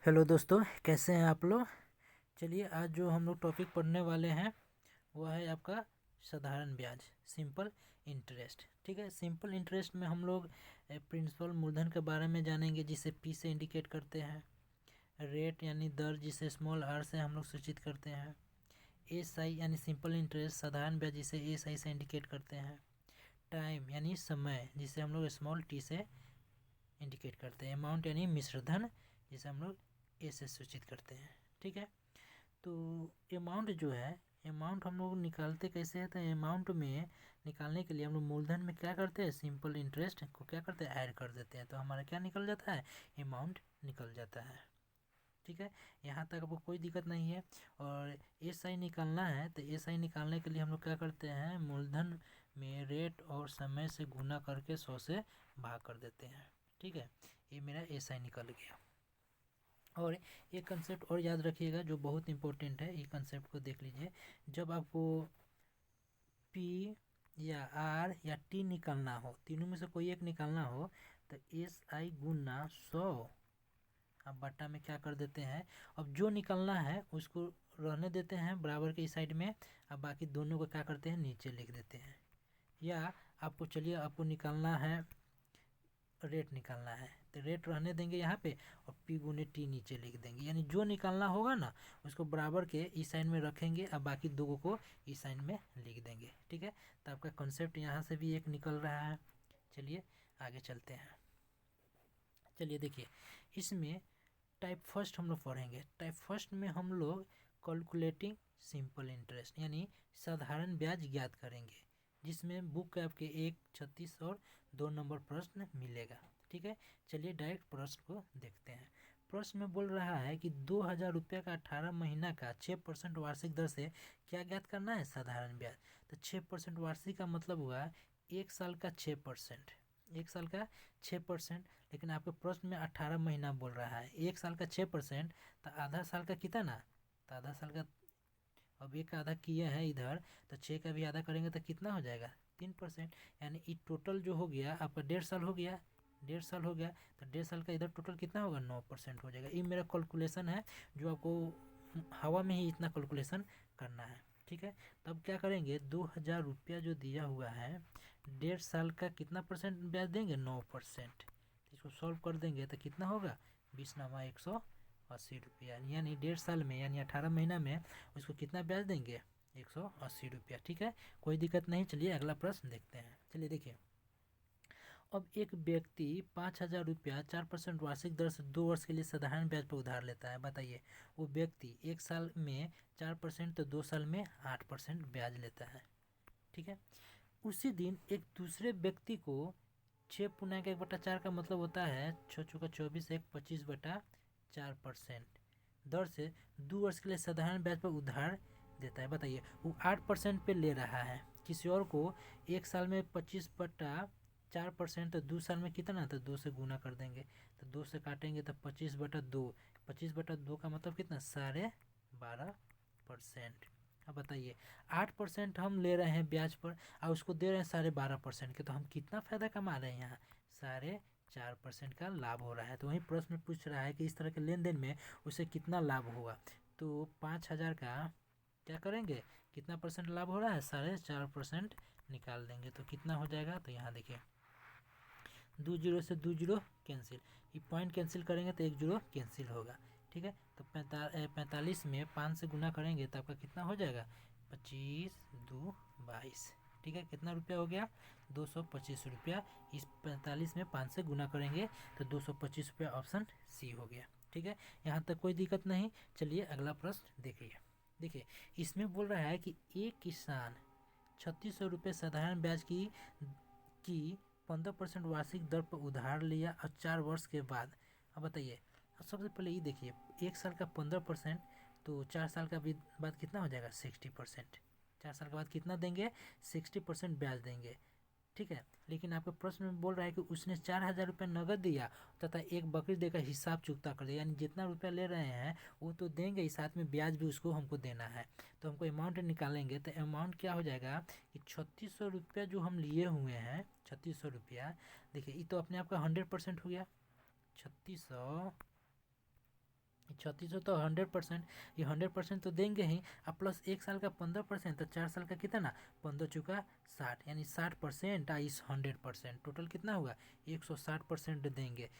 Hello दोस्तों, कैसे हैं आप लोग। चलिए, आज जो हम लोग टॉपिक पढ़ने वाले हैं वह है आपका साधारण ब्याज, सिंपल इंटरेस्ट। ठीक है, सिंपल इंटरेस्ट में हम लोग प्रिंसिपल मूलधन के बारे में जानेंगे, जिसे पी से इंडिकेट करते हैं। रेट यानी दर, जिसे स्मॉल आर से हम लोग सूचित करते हैं। एस आई यानी सिंपल इंटरेस्ट, साधारण ब्याज, जिसे एस आई से इंडिकेट करते हैं। टाइम यानी समय, जिसे हम लोग स्मॉल टी से इंडिकेट करते हैं। अमाउंट यानी मिश्रधन, जिसे हम लोग ए से सूचित करते हैं। ठीक है, तो अमाउंट जो है, अमाउंट हम लोग निकालते कैसे हैं। तो अमाउंट में निकालने के लिए हम लोग मूलधन में क्या करते हैं, सिंपल इंटरेस्ट को क्या करते हैं, ऐड कर देते हैं। तो हमारा क्या निकल जाता है, अमाउंट निकल जाता है। ठीक है, यहाँ तक आपको कोई दिक्कत नहीं है। और एस आई निकालना है, तो एस आई निकालने के लिए हम लोग क्या करते हैं, मूलधन में रेट और समय से गुना करके 100 से भाग कर देते हैं। ठीक है, ये मेरा एस आई निकल गया। और एक कंसेप्ट और याद रखिएगा जो बहुत इंपॉर्टेंट है, ये कंसेप्ट को देख लीजिए। जब आपको पी या आर या टी निकालना हो, तीनों में से कोई एक निकालना हो, तो एस आई गुना 100 अब बट्टा में क्या कर देते हैं। अब जो निकालना है उसको रहने देते हैं बराबर के इस साइड में, अब बाकी दोनों को क्या करते हैं, नीचे लिख देते हैं। या आपको, चलिए, आपको निकालना है, रेट निकालना है, तो रेट रहने देंगे यहाँ पे और पी गुने टी नीचे लिख देंगे। यानी जो निकालना होगा ना उसको बराबर के इस साइन में रखेंगे और बाकी दो को इस साइन में लिख देंगे। ठीक है, तो आपका कॉन्सेप्ट यहाँ से भी एक निकल रहा है। चलिए आगे चलते हैं। चलिए देखिए, इसमें टाइप फर्स्ट हम लोग पढ़ेंगे। टाइप फर्स्ट में हम लोग कैलकुलेटिंग सिंपल इंटरेस्ट यानी साधारण ब्याज ज्ञात करेंगे, जिसमें बुक के आपके 1, 36 और 2 नंबर प्रश्न मिलेगा। ठीक है, चलिए डायरेक्ट प्रश्न को देखते हैं। प्रश्न में बोल रहा है कि 2,000 रुपये का 18 महीना का 6% वार्षिक दर से क्या ज्ञात करना है, साधारण ब्याज। तो 6% वार्षिक का मतलब हुआ 1 साल का 6%। 1 साल का 6%, लेकिन आपके प्रश्न में 18 महीना बोल रहा है। 1 साल का 6%, तो आधा साल का कितना ना, तो आधा साल का, अब एक आधा किया है इधर, तो 6 का भी आधा करेंगे तो कितना हो जाएगा, 3%। यानी ये टोटल जो हो गया आपका 1.5 साल हो गया, 1.5 साल हो गया, तो 1.5 साल का इधर टोटल कितना होगा, 9% हो जाएगा। ये मेरा कैलकुलेशन है, जो आपको हवा में ही इतना कैलकुलेशन करना है। ठीक है, तब क्या करेंगे, 2,000 रुपया जो दिया हुआ है, 1.5 साल का कितना परसेंट ब्याज देंगे, 9%। इसको सॉल्व कर देंगे तो कितना होगा, 20 × 180 रुपया। यानी 1.5 साल में यानी 18 महीना में उसको कितना ब्याज देंगे, 180 रुपया। ठीक है, कोई दिक्कत नहीं। चलिए अगला प्रश्न देखते हैं। चलिए देखिए, अब एक व्यक्ति 5,000 रुपया 4% वार्षिक दर से 2 वर्ष के लिए साधारण ब्याज पर उधार लेता है। बताइए, वो व्यक्ति 1 साल में 4%, तो 2 साल में 8% ब्याज लेता है। ठीक है, उसी दिन एक दूसरे व्यक्ति को 6×1/4 का मतलब होता है 6×24 एक 25/4% दर से 2 वर्ष के लिए साधारण ब्याज पर उधार देता है। बताइए, वो 8% पे ले रहा है किसी और को। 1 साल में 25/4%, तो 2 साल में कितना, तो 2 से गुना कर देंगे, तो 2 से काटेंगे तो 25/2। 25/2 का मतलब कितना, 12.5%। अब बताइए, 8% हम ले रहे हैं ब्याज पर और उसको दे रहे हैं 12.5% के, तो हम कितना फ़ायदा कमा रहे हैं यहाँ, 4.5% का लाभ हो रहा है। तो वहीं प्रश्न में पूछ रहा है कि इस तरह के लेन देन में उसे कितना लाभ होगा। तो 5,000 का क्या करेंगे, कितना परसेंट लाभ हो रहा है, 4.5% निकाल देंगे तो कितना हो जाएगा। तो यहाँ देखिए, 2 जीरो से 2 जीरो कैंसिल, ये पॉइंट कैंसिल करेंगे तो 1 जीरो कैंसिल होगा। ठीक है, तो 45 में 5 से गुना करेंगे तो आपका कितना हो जाएगा, 25×2=22। ठीक है, कितना रुपया हो गया, 225 रुपया। इस 45 में 5 से गुना करेंगे तो 225 रुपया, ऑप्शन सी हो गया। ठीक है, यहाँ तक कोई दिक्कत नहीं। चलिए अगला प्रश्न देखिए। देखिए, इसमें बोल रहा है कि एक किसान 3,600 रुपये साधारण ब्याज की 15% वार्षिक दर पर उधार लिया और 4 वर्ष के बाद। अब बताइए, अब सबसे पहले ये देखिए, 1 साल का 15%, तो 4 साल का भी बाद कितना हो जाएगा, 60%। 4 साल के बाद कितना देंगे, 60% ब्याज देंगे। ठीक है, लेकिन आपके प्रश्न में बोल रहा है कि उसने 4,000 रुपये नगद दिया तथा एक बकरी देकर हिसाब चुकता कर दिया। यानी जितना रुपया ले रहे हैं वो तो देंगे ही, साथ में ब्याज भी उसको हमको देना है। तो हमको अमाउंट निकालेंगे तो अमाउंट क्या हो जाएगा कि 3,600 रुपया जो हम लिए हुए हैं, 3,600 रुपया, देखिए ये तो अपने आप का 100% हो गया। 3,600 3600 तो 100%, ये 100% तो देंगे ही, अब प्लस 1 साल का 15%, तो 4 साल का कितना, 15 चुका 60, यानी 60% इस 100%, टोटल कितना हुआ 160% देंगे।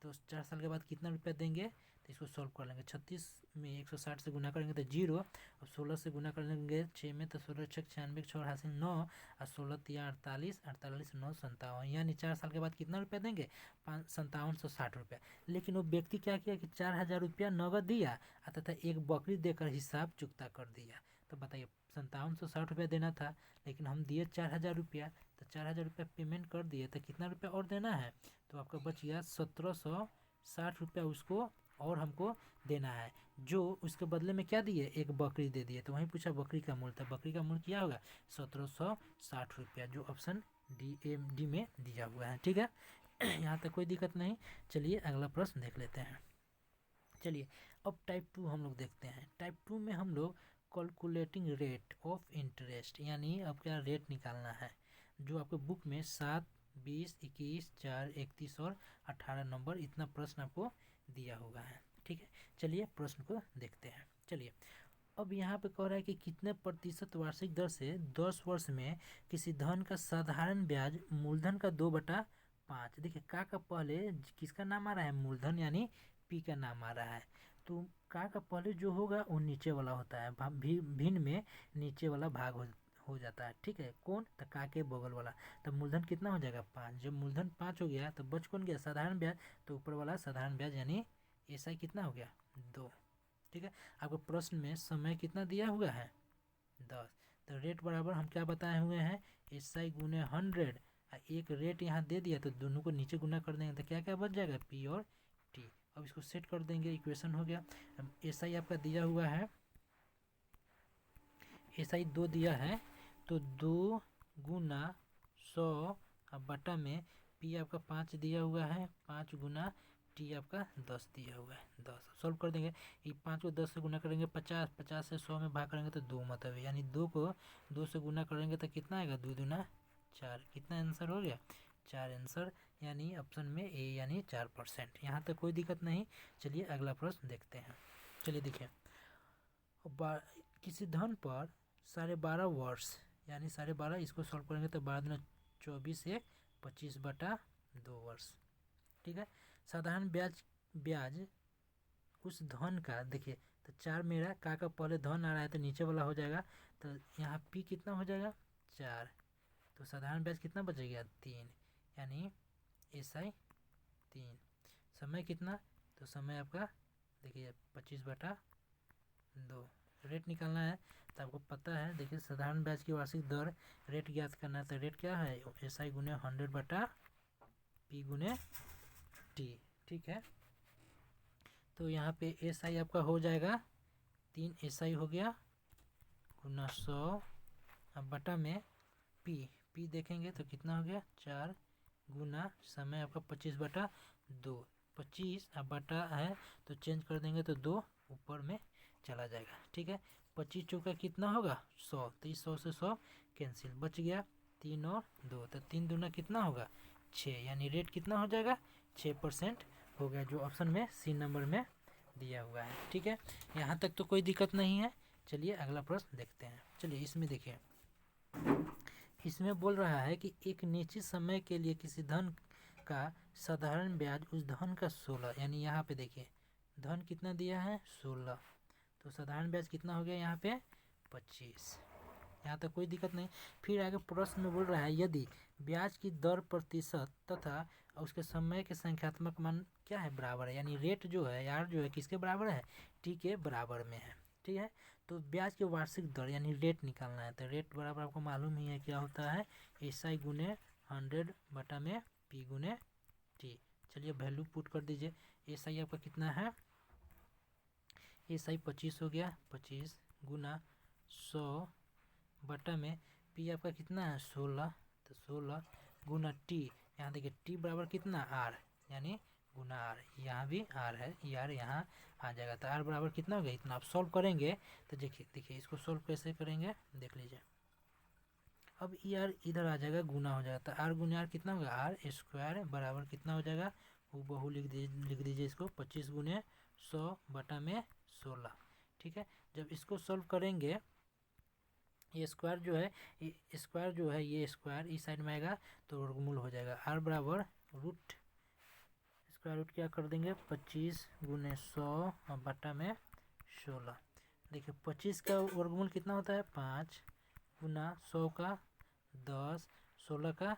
तो 4 साल के बाद कितना रुपया देंगे, तो इसको सॉल्व कर लेंगे। 36 में 160 से गुना करेंगे तो 0, और 16 से गुना कर लेंगे 6 में, तो 16 छः 96, 6 हासिल 9, और 16 तिया 48, 48 9 57, यानी 4 साल के बाद कितना रुपया देंगे, 5760 रुपया। लेकिन वो व्यक्ति क्या किया कि 4000 रुपया नगद दिया तथा एक बकरी देकर हिसाब चुकता कर दिया। तो बताइए 5760 रुपया देना था, लेकिन हम दिए 4000 रुपया, तो 4000 रुपया पेमेंट कर दिए, तो कितना रुपया और देना है, तो आपका बच गया 1760 रुपया उसको और हमको देना है, जो उसके बदले में क्या दिए, एक बकरी दे दिए। तो वहीं पूछा बकरी का मूल्य, था बकरी का मूल्य क्या होगा 1760 रुपया, जो ऑप्शन डी में दिया हुआ है। ठीक है, यहाँ तक कोई दिक्कत नहीं। चलिए अगला प्रश्न देख लेते हैं। चलिए अब टाइप 2 हम लोग देखते हैं। टाइप 2 में हम लोग कैलकुलेटिंग रेट ऑफ इंटरेस्ट, यानी अब क्या रेट निकालना है, जो आपके बुक में 7, 20, 21, 4, 31 और 18 नंबर इतना प्रश्न आपको दिया हुआ है। ठीक है, चलिए प्रश्न को देखते हैं। चलिए अब यहाँ पे कह रहा है कि कितने प्रतिशत वार्षिक दर से 10 वर्ष में किसी धन का साधारण ब्याज मूलधन का 2/5। देखिए का पहले किसका नाम आ रहा है, मूलधन यानी पी का नाम आ रहा है, तो का पहले जो होगा वो नीचे वाला होता है, भिन्न में नीचे वाला भाग हो जाता है। ठीक है, कौन, तो का के बगल वाला, तो मूलधन कितना हो जाएगा 5। जब मूलधन 5 हो गया तो बच कौन गया, साधारण ब्याज, तो ऊपर वाला साधारण ब्याज यानी ऐसा कितना हो गया 2। ठीक है, आपको प्रश्न में समय कितना दिया हुआ है 10, तो रेट बराबर हम क्या बताए हुए हैं, SI गुने 100, एक रेट यहाँ दे दिया तो दोनों को नीचे गुना कर देंगे, तो क्या क्या बच जाएगा P और T। अब इसको सेट कर देंगे, इक्वेशन हो गया। SI आपका दिया हुआ है, SI 2 दिया है, तो 2 गुना 100 बटा में P आपका 5 दिया हुआ है, 5 गुना T आपका 10 दिया हुआ है, 10 सॉल्व कर देंगे। ये 5 को 10 से गुना करेंगे 50, 50 से 100 में भाग करेंगे तो 2 मतलब है, यानी 2 को 2 से गुना करेंगे तो कितना आएगा, 2 दूना 4, कितना आंसर हो गया 4 आंसर, यानी ऑप्शन में ए यानी 4%। यहाँ तक कोई दिक्कत नहीं। चलिए अगला प्रश्न देखते हैं। चलिए देखिए, किसी धन पर 12.5 वर्ष, यानी 12.5, इसको सॉल्व करेंगे तो 12 24 1 25/2 वर्ष। ठीक है, साधारण ब्याज उस धन का, देखिए तो 4 मेरा का पहले धन आ रहा है तो नीचे वाला हो जाएगा, तो यहाँ P कितना हो जाएगा 4, तो साधारण ब्याज कितना बचेगा 3, यानी SI 3। समय कितना, तो समय आपका देखिए 25/2। रेट निकालना है तो आपको पता है, देखिए साधारण ब्याज की वार्षिक दर रेट ज्ञात करना है, तो रेट क्या है SI गुने 100/P गुने T। ठीक है, तो यहाँ पे SI आपका हो जाएगा 3 SI हो गया गुना 100, अब बटा में P देखेंगे तो कितना हो गया 4 गुना समय आपका 25/2, 25 अब बटा है तो चेंज कर देंगे तो 2 ऊपर में चला जाएगा। ठीक है, 25 चौका कितना होगा 100, तो इस 100 से 100 कैंसिल, बच गया 3 और 2, तो 3 दूना कितना होगा 6, यानी रेट कितना हो जाएगा 6% हो गया, जो ऑप्शन में C नंबर में दिया हुआ है। ठीक है, यहाँ तक तो कोई दिक्कत नहीं है। चलिए अगला प्रश्न देखते हैं। चलिए इसमें देखिए, इसमें बोल रहा है कि एक निश्चित समय के लिए किसी धन का साधारण ब्याज उस धन का 16, यानी यहाँ पे देखिए धन कितना दिया है 16, तो साधारण ब्याज कितना हो गया यहाँ पे 25। यहाँ तक कोई दिक्कत नहीं। फिर आगे प्रश्न में बोल रहा है यदि ब्याज की दर प्रतिशत तथा उसके समय के संख्यात्मक मान क्या है बराबर है, यानी रेट जो है यार जो है किसके बराबर है T के बराबर में है। ठीक है, तो ब्याज की वार्षिक दर यानी रेट निकालना है, तो रेट बराबर आपको मालूम ही है क्या होता है SI गुने 100 बटा में P गुने T। चलिए वैल्यू पुट कर दीजिए, SI आपका कितना है SI 25 हो गया, 25 गुना 100 बटा में P आपका कितना है 16, तो 16 गुना T, यहाँ देखिए T बराबर कितना R, यानी गुना R, यहाँ भी R है, R यहाँ आ जाएगा, तो R बराबर कितना हो गया इतना। आप सॉल्व करेंगे तो देखिए इसको सॉल्व कैसे करेंगे देख लीजिए, अब ER इधर आ जाएगा गुना हो जाएगा, तो R गुना R कितना होगा R² बराबर कितना हो जाएगा हूबहू लिख दीजिए इसको 25 गुने 100 बटा में 16। ठीक है, जब इसको सॉल्व करेंगे ये स्क्वायर जो है ये स्क्वायर इस साइड में आएगा तो वर्गमूल हो जाएगा। r बराबर रूट स्क्वायर रूट क्या कर देंगे 25 गुने 100 बटा में 16। देखिए 25 का वर्गमूल कितना होता है 5 गुना 100 का 10 16 का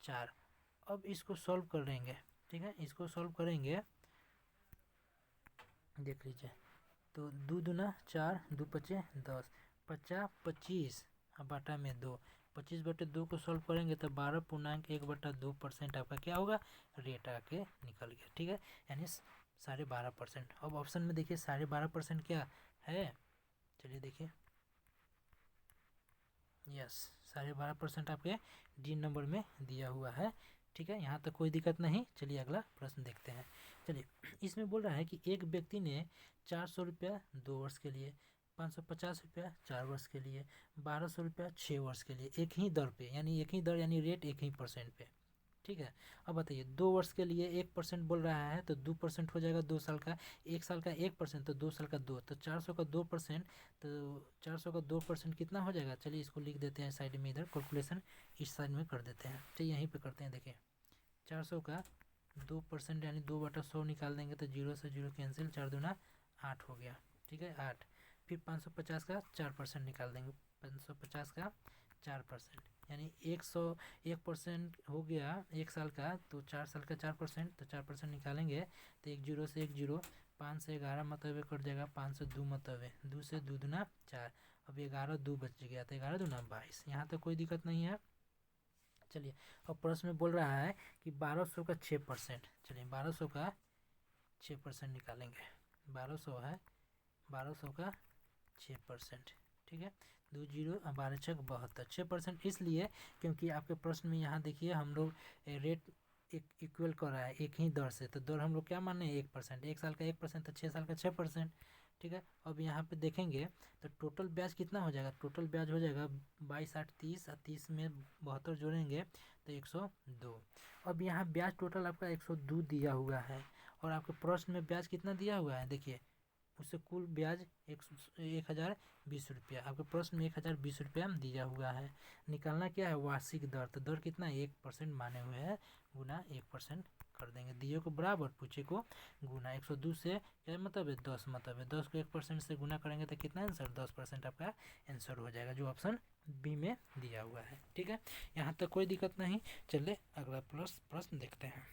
4। अब इसको सॉल्व करेंगे। ठीक है, इसको सॉल्व करेंगे, देख लीजिए तो 2 दूना 4 2 पचे 10 50 25 बटा में 2। 25 बटे 2 को सॉल्व करेंगे तो 12.1/2% आपका क्या होगा रेट आके निकल गया। ठीक है, यानी 12.5%। अब ऑप्शन में देखिए 12.5% क्या है, चलिए देखिए, यस 12.5% आपके डी नंबर में दिया हुआ है। ठीक है, यहाँ तक कोई दिक्कत नहीं। चलिए अगला प्रश्न देखते हैं। चलिए इसमें बोल रहा है कि एक व्यक्ति ने 400 रुपया 2 वर्ष के लिए, 550 रुपया 4 वर्ष के लिए, 1200 रुपया 6 वर्ष के लिए एक ही दर पे, यानी एक ही दर यानी रेट एक ही परसेंट पे। ठीक है, अब बताइए 2 वर्ष के लिए 1% बोल रहा है तो 2% हो जाएगा 2 साल का, 1 साल का 1% तो 2 साल का 2, तो 400 का 2%, तो 400 का 2% कितना हो जाएगा। चलिए इसको लिख देते हैं साइड में, इधर कैलकुलेशन इस साइड में कर देते हैं। तो यहीं पे करते हैं, देखिए 400 का 2% यानी 2/100 निकाल देंगे तो 0 से 0 कैंसिल, 4 दूना 8 हो गया। ठीक है 8, फिर 550 का 4% निकाल देंगे, 550 का 4% यानी 101% हो गया 1 साल का, तो 4 साल का 4%, तो 4% निकालेंगे तो 1 0 से 1 0, 5 से 11 मतलब कट जाएगा, 5 से 2 मतलब 2 से 2 दूना 4, अब 11 2 बच गया तो 11 दूना 22। यहाँ तक कोई दिक्कत नहीं है। चलिए अब प्रश्न में बोल रहा है कि 1200 का 6%, चलिए 1200 का 6% निकालेंगे। 1200 है, 1200 का 6%। ठीक है, 2 0 12 6 72, 6% इसलिए क्योंकि आपके प्रश्न में यहाँ देखिए हम लोग रेट एक इक्वल कर रहा है एक ही दर से, तो दर हम लोग क्या माने 1%, 1 साल का 1% तो 6 साल का 6%। ठीक है, अब यहाँ पे देखेंगे तो टोटल ब्याज कितना हो जाएगा, टोटल ब्याज हो जाएगा 22 8 30, 30 में 72 जोड़ेंगे तो 102। अब यहाँ ब्याज टोटल आपका 102 दिया हुआ है और आपके प्रश्न में ब्याज कितना दिया हुआ है, देखिए उससे कुल ब्याज 1020 रुपया, आपके प्रश्न में 1020 रुपया दिया हुआ है। निकालना क्या है वार्षिक दर, तो दर कितना 1% माने हुए हैं, गुना 1% कर देंगे, दिए को बराबर पूछे को गुना। 102 से क्या मतलब है 10 मतलब है, 10 को 1% से गुना करेंगे तो कितना आंसर 10% आपका आंसर हो जाएगा, जो ऑप्शन बी में दिया हुआ है। ठीक है, यहाँ तक कोई दिक्कत नहीं। चलिए अगला प्रश्न देखते हैं।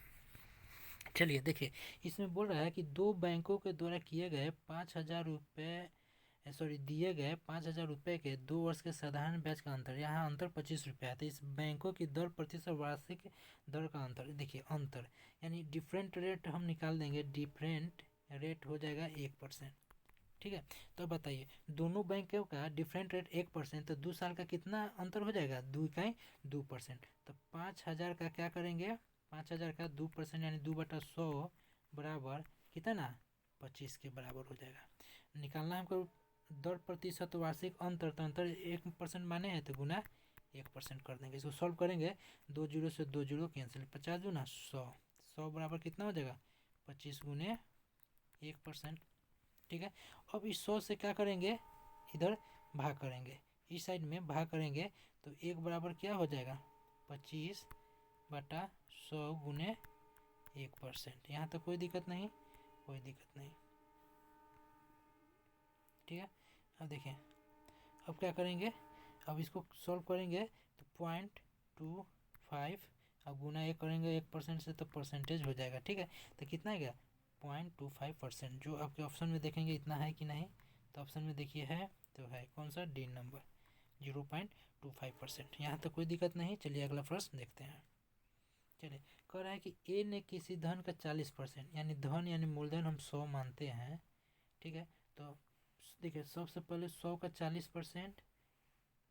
चलिए देखिए इसमें बोल रहा है कि दो बैंकों के द्वारा किए गए 5,000 रुपये दिए गए 5,000 रुपये के 2 वर्ष के साधारण ब्याज का अंतर, यहाँ अंतर 25 रुपया है, तो इस बैंकों की दर प्रतिशत वार्षिक दर का अंतर, देखिए अंतर यानी डिफरेंट रेट हम निकाल देंगे, डिफरेंट रेट हो जाएगा 1%। ठीक है, तो बताइए दोनों बैंकों का डिफरेंट रेट 1%, तो 2 साल का कितना अंतर हो जाएगा 2%, तो 5,000 का क्या करेंगे 5,000 का 2% यानी 2/100 बराबर कितना 25 के बराबर हो जाएगा। निकालना हमको दर प्रतिशत वार्षिक अंतर, तो अंतर 1% माने हैं तो गुना 1% कर देंगे। इसको सॉल्व करेंगे 2 0 से 2 0 कैंसिल, 50 दूना 100, 100 बराबर कितना हो जाएगा 25 गुने 1%। ठीक है, अब इस 100 से क्या करेंगे इधर भाग करेंगे, इस साइड में भाग करेंगे तो 1 बराबर क्या हो जाएगा 25 बटा 100 गुने 1%। यहाँ तक कोई दिक्कत नहीं, कोई दिक्कत नहीं। ठीक है, अब देखिए अब क्या करेंगे, अब इसको सॉल्व करेंगे तो 0.25 अब गुना 1 करेंगे 1% से तो परसेंटेज हो जाएगा। ठीक है, तो कितना है गया 0.25%, जो आपके ऑप्शन में देखेंगे इतना है कि नहीं, तो ऑप्शन में देखिए है तो है कौन सा डी नंबर 0.25%। यहाँ तक कोई दिक्कत नहीं। चलिए अगला प्रश्न देखते हैं। चलिए कह रहा है कि ए ने किसी धन का 40% यानी धन यानी मूलधन हम 100 मानते हैं। ठीक है, तो देखिए सबसे पहले 100 का 40%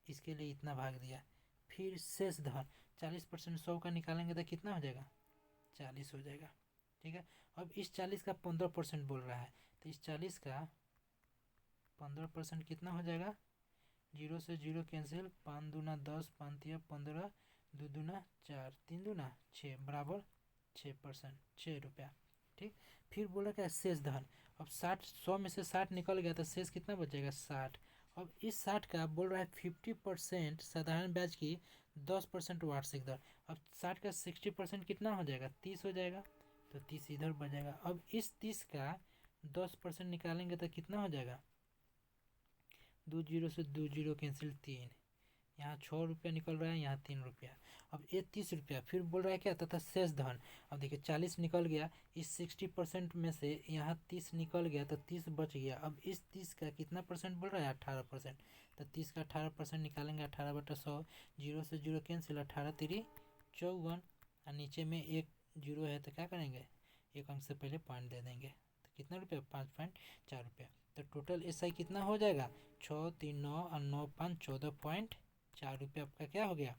इसके लिए इतना भाग दिया, फिर शेष धन 40% 100 का निकालेंगे तो कितना हो जाएगा 40 हो जाएगा। ठीक है, अब इस 40 का 15% बोल रहा है, तो इस 40 का 15% कितना हो जाएगा 0 से 0 कैंसिल, 5 दूना 10, 5 तिया 15, 2 दूना 4, 3 दूना 6 बराबर 6%, 6 रुपया। ठीक, फिर बोला क्या शेष धन। अब 60, 100 में से 60 निकल गया तो शेष कितना बचेगा 60। अब इस 60 का बोल रहा है 50% साधारण ब्याज की 10% वार्षिक दर। अब 60 का 60% कितना हो जाएगा 30 हो जाएगा, तो 30 इधर बच जाएगा। अब इस 30 का 10% निकालेंगे तो कितना हो जाएगा, 2 जीरो से 2 जीरो कैंसिल, 3, यहाँ 6 रुपया निकल रहा है, यहाँ 3 रुपया। अब ये 30 रुपया, फिर बोल रहा है क्या तथा शेष धन। अब देखिए 40 निकल गया, इस 60% में से यहाँ 30 निकल गया तो 30 बच गया। अब इस 30 का कितना परसेंट बोल रहा है 18%, तो 30 का 18% निकालेंगे, 18/100, जीरो से जीरो कैंसिल, 18 तिरी 54, और नीचे में एक जीरो है तो क्या करेंगे, एक अंक से पहले पॉइंट दे देंगे, तो कितना रुपया 5.4 रुपया। तो टोटल SI कितना हो जाएगा 6, 3, 9 और 9, 5, 14.4 रुपया आपका क्या हो गया,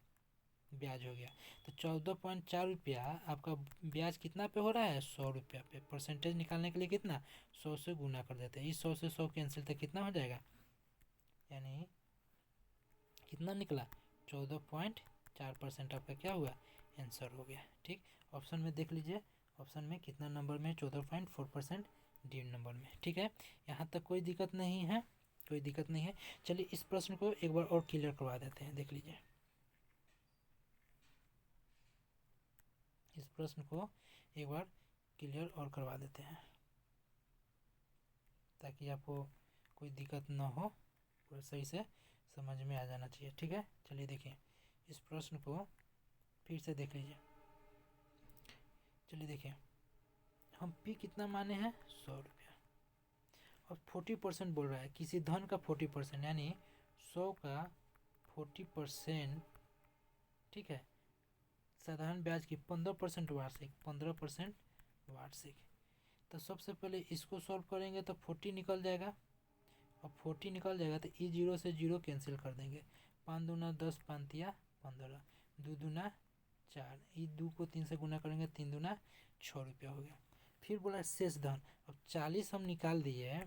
ब्याज हो गया। तो 14.4 रुपया आपका ब्याज कितना पे हो रहा है 100 रुपया पे। परसेंटेज निकालने के लिए कितना 100 से गुना कर देते हैं, इस 100 से 100 कैंसिल, तो कितना हो जाएगा, यानी कितना निकला 14.4% आपका क्या हुआ आंसर हो गया। ठीक, ऑप्शन में देख लीजिए, ऑप्शन में कितना नंबर में 14.4% डी नंबर में। ठीक है, यहाँ तक कोई दिक्कत नहीं है, कोई दिक्कत नहीं है। चलिए इस प्रश्न को एक बार और क्लियर करवा देते हैं, देख लीजिए इस प्रश्न को एक बार क्लियर और करवा देते हैं ताकि आपको कोई दिक्कत ना हो, पूरा सही से समझ में आ जाना चाहिए। ठीक है, चलिए देखिए इस प्रश्न को फिर से देख लीजिए। चलिए देखिए, हम पी कितना माने हैं 100 रुपया, और 40% बोल रहा है किसी धन का 40%, यानी 100 का 40%। ठीक है, साधारण ब्याज की 15% वार्षिक, 15% वार्षिक। तो सबसे पहले इसको सॉल्व करेंगे तो 40 निकल जाएगा, और 40 निकल जाएगा तो ई जीरो से जीरो कैंसिल कर देंगे, 5 दूना 10, 5 तिया 15, 2 दूना 4, ई 2 को 3 से गुना करेंगे, 3 दूना 6 रुपया हो गया। फिर बोला शेष धन। अब 40 हम निकाल दिए,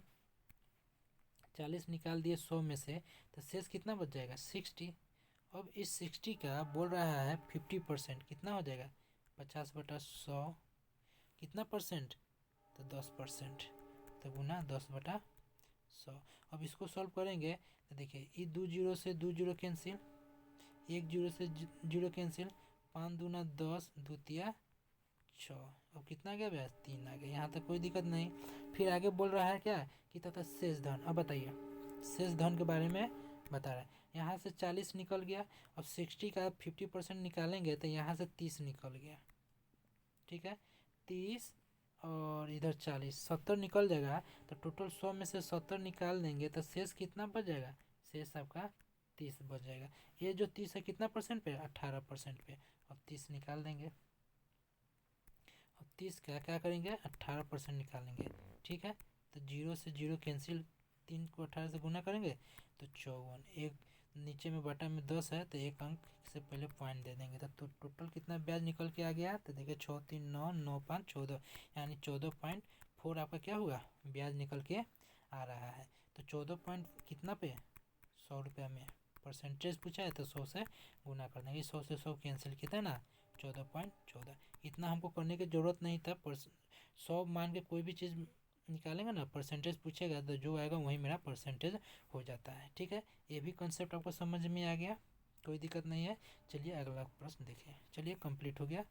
40 निकाल दिए 100 में से, तो शेष कितना बच जाएगा 60। अब इस 60 का बोल रहा है 50%, कितना हो जाएगा 50/100, कितना परसेंट तो 10%, तो गुना 10/100। अब इसको सॉल्व करेंगे तो देखिए ये 2 जीरो से 2 जीरो कैंसिल, 1 जीरो से जीरो कैंसिल, 5 दूना 10, 2 तिया 6, अब कितना आ गया ब्याज 3 आ गया, यहाँ तक कोई दिक्कत नहीं। फिर आगे बोल रहा है क्या कि तथा शेष धन। अब बताइए शेष धन के बारे में बता रहा है, यहाँ से 40 निकल गया, अब 60 का 50% निकालेंगे तो यहाँ से 30 निकल गया। ठीक है, 30 और इधर 40, 70 निकल जाएगा, तो टोटल 100 में से 70 निकाल देंगे तो शेष कितना बच जाएगा, शेष आपका 30 बच जाएगा। ये जो 30 है कितना परसेंट पे 18% पे। अब 30 निकाल देंगे, अब 30 का क्या करेंगे 18% निकालेंगे। ठीक है, तो जीरो से जीरो कैंसिल, 3 को 18 से गुना करेंगे तो 54, एक नीचे में बटा में 10 है तो एक अंक से पहले पॉइंट दे देंगे, तो टोटल कितना ब्याज निकल के आ गया, तो देखिए 6, 3, 9, 9, 5, 14, यानी 14.4 आपका क्या हुआ ब्याज निकल के आ रहा है। तो 14 पॉइंट कितना पे 100 रुपया में, परसेंटेज पूछा है तो 100 से गुना कर देंगे, 100 से 100 कैंसिल कितना ना 14.14। इतना हमको करने की ज़रूरत नहीं था, 100 मान के कोई भी चीज़ निकालेंगे ना, परसेंटेज पूछेगा तो जो आएगा वही मेरा परसेंटेज हो जाता है। ठीक है, ये भी कंसेप्ट आपको समझ में आ गया, कोई दिक्कत नहीं है। चलिए अगला प्रश्न देखिए, चलिए कंप्लीट हो गया।